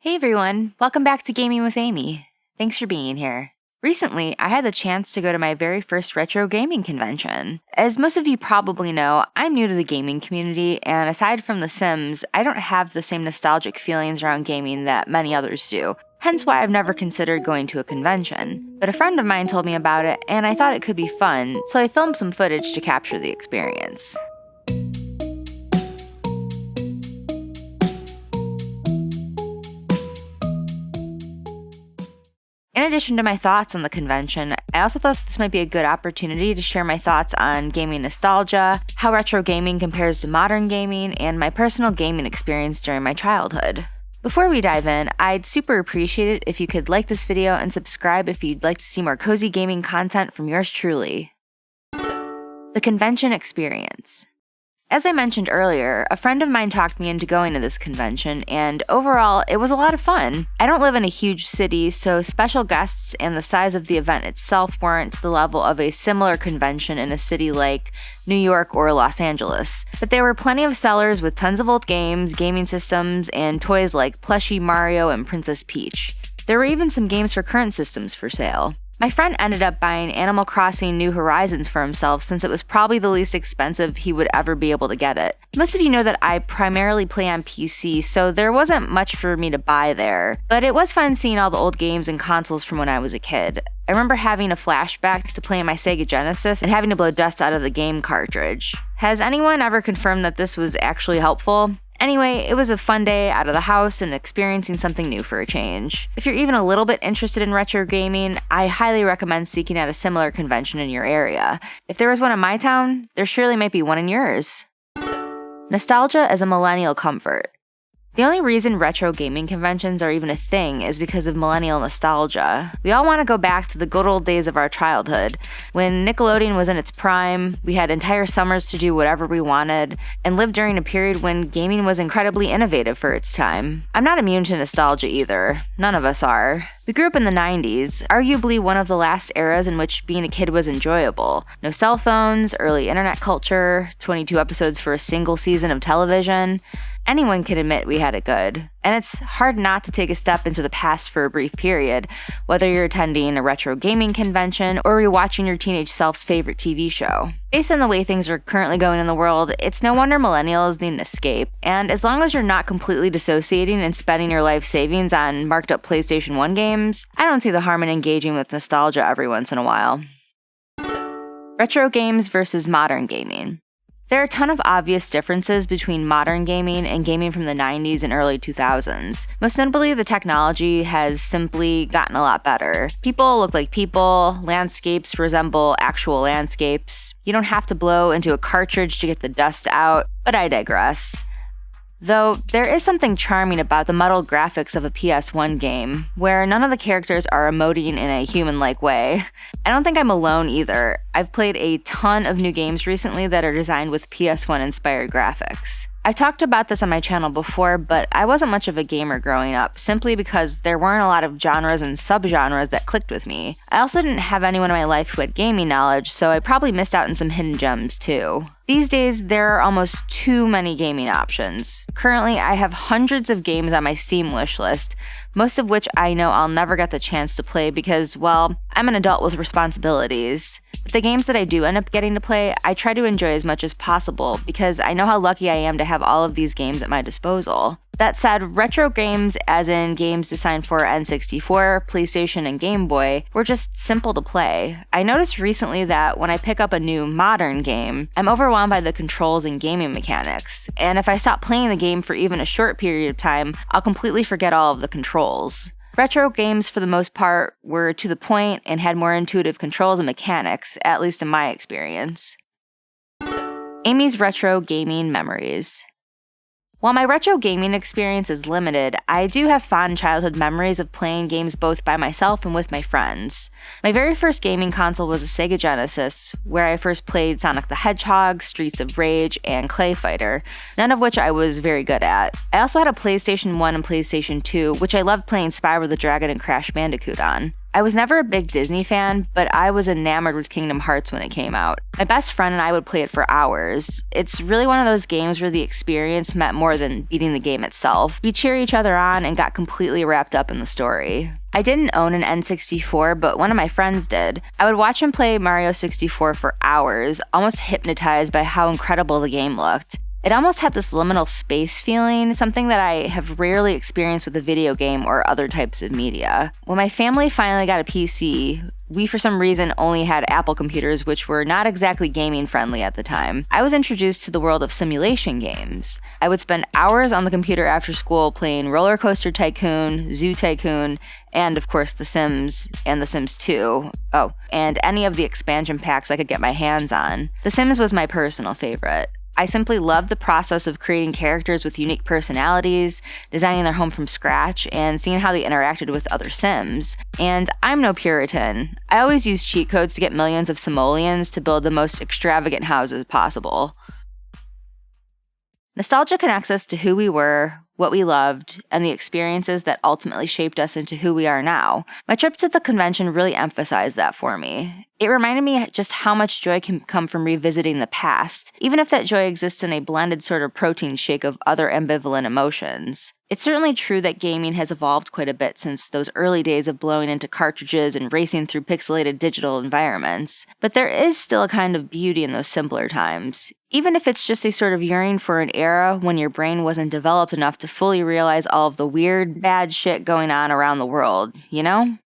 Hey everyone, welcome back to Gaming with Amy. Thanks for being here. Recently, I had the chance to go to my very first retro gaming convention. As most of you probably know, I'm new to the gaming community, and aside from The Sims, I don't have the same nostalgic feelings around gaming that many others do, hence why I've never considered going to a convention. But a friend of mine told me about it, and I thought it could be fun, so I filmed some footage to capture the experience. In addition to my thoughts on the convention, I also thought this might be a good opportunity to share my thoughts on gaming nostalgia, how retro gaming compares to modern gaming, and my personal gaming experience during my childhood. Before we dive in, I'd super appreciate it if you could like this video and subscribe if you'd like to see more cozy gaming content from yours truly. The convention experience. As I mentioned earlier, a friend of mine talked me into going to this convention, and overall, it was a lot of fun. I don't live in a huge city, so special guests and the size of the event itself weren't to the level of a similar convention in a city like New York or Los Angeles. But there were plenty of sellers with tons of old games, gaming systems, and toys like Plushie Mario and Princess Peach. There were even some games for current systems for sale. My friend ended up buying Animal Crossing New Horizons for himself since it was probably the least expensive he would ever be able to get it. Most of you know that I primarily play on PC, so there wasn't much for me to buy there, but it was fun seeing all the old games and consoles from when I was a kid. I remember having a flashback to playing my Sega Genesis and having to blow dust out of the game cartridge. Has anyone ever confirmed that this was actually helpful? Anyway, it was a fun day out of the house and experiencing something new for a change. If you're even a little bit interested in retro gaming, I highly recommend seeking out a similar convention in your area. If there was one in my town, there surely might be one in yours. Nostalgia as a millennial comfort. The only reason retro gaming conventions are even a thing is because of millennial nostalgia. We all want to go back to the good old days of our childhood, when Nickelodeon was in its prime, we had entire summers to do whatever we wanted, and lived during a period when gaming was incredibly innovative for its time. I'm not immune to nostalgia either. None of us are. We grew up in the 90s, arguably one of the last eras in which being a kid was enjoyable. No cell phones, early internet culture, 22 episodes for a single season of television. Anyone can admit we had it good, and it's hard not to take a step into the past for a brief period, whether you're attending a retro gaming convention or rewatching your teenage self's favorite TV show. Based on the way things are currently going in the world, it's no wonder millennials need an escape, and as long as you're not completely dissociating and spending your life savings on marked up PlayStation 1 games, I don't see the harm in engaging with nostalgia every once in a while. Retro games versus modern gaming. There are a ton of obvious differences between modern gaming and gaming from the 90s and early 2000s. Most notably, the technology has simply gotten a lot better. People look like people, landscapes resemble actual landscapes. You don't have to blow into a cartridge to get the dust out, but I digress. Though, there is something charming about the muddled graphics of a PS1 game, where none of the characters are emoting in a human-like way. I don't think I'm alone either. I've played a ton of new games recently that are designed with PS1-inspired graphics. I've talked about this on my channel before, but I wasn't much of a gamer growing up, simply because there weren't a lot of genres and subgenres that clicked with me. I also didn't have anyone in my life who had gaming knowledge, so I probably missed out on some hidden gems too. These days, there are almost too many gaming options. Currently, I have hundreds of games on my Steam wishlist, most of which I know I'll never get the chance to play because, well, I'm an adult with responsibilities. But the games that I do end up getting to play, I try to enjoy as much as possible because I know how lucky I am to have all of these games at my disposal. That said, retro games, as in games designed for N64, PlayStation, and Game Boy, were just simple to play. I noticed recently that when I pick up a new modern game, I'm overwhelmed by the controls and gaming mechanics, and if I stop playing the game for even a short period of time, I'll completely forget all of the controls. Retro games, for the most part, were to the point and had more intuitive controls and mechanics, at least in my experience. Amy's retro gaming memories. While my retro gaming experience is limited, I do have fond childhood memories of playing games both by myself and with my friends. My very first gaming console was a Sega Genesis, where I first played Sonic the Hedgehog, Streets of Rage, and Clay Fighter, none of which I was very good at. I also had a PlayStation 1 and PlayStation 2, which I loved playing Spyro the Dragon and Crash Bandicoot on. I was never a big Disney fan, but I was enamored with Kingdom Hearts when it came out. My best friend and I would play it for hours. It's really one of those games where the experience meant more than beating the game itself. We cheer each other on and got completely wrapped up in the story. I didn't own an N64, but one of my friends did. I would watch him play Mario 64 for hours, almost hypnotized by how incredible the game looked. It almost had this liminal space feeling, something that I have rarely experienced with a video game or other types of media. When my family finally got a PC, we for some reason only had Apple computers, which were not exactly gaming friendly at the time. I was introduced to the world of simulation games. I would spend hours on the computer after school playing Roller Coaster Tycoon, Zoo Tycoon, and of course The Sims and The Sims 2. Oh, and any of the expansion packs I could get my hands on. The Sims was my personal favorite. I simply loved the process of creating characters with unique personalities, designing their home from scratch, and seeing how they interacted with other Sims. And I'm no Puritan. I always use cheat codes to get millions of simoleons to build the most extravagant houses possible. Nostalgia connects us to who we were, what we loved, and the experiences that ultimately shaped us into who we are now. My trip to the convention really emphasized that for me. It reminded me just how much joy can come from revisiting the past, even if that joy exists in a blended sort of protein shake of other ambivalent emotions. It's certainly true that gaming has evolved quite a bit since those early days of blowing into cartridges and racing through pixelated digital environments, but there is still a kind of beauty in those simpler times. Even if it's just a sort of yearning for an era when your brain wasn't developed enough to fully realize all of the weird, bad shit going on around the world, you know?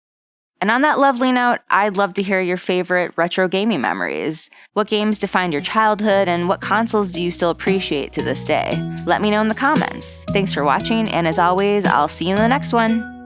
And on that lovely note, I'd love to hear your favorite retro gaming memories. What games defined your childhood, and what consoles do you still appreciate to this day? Let me know in the comments. Thanks for watching, and as always, I'll see you in the next one.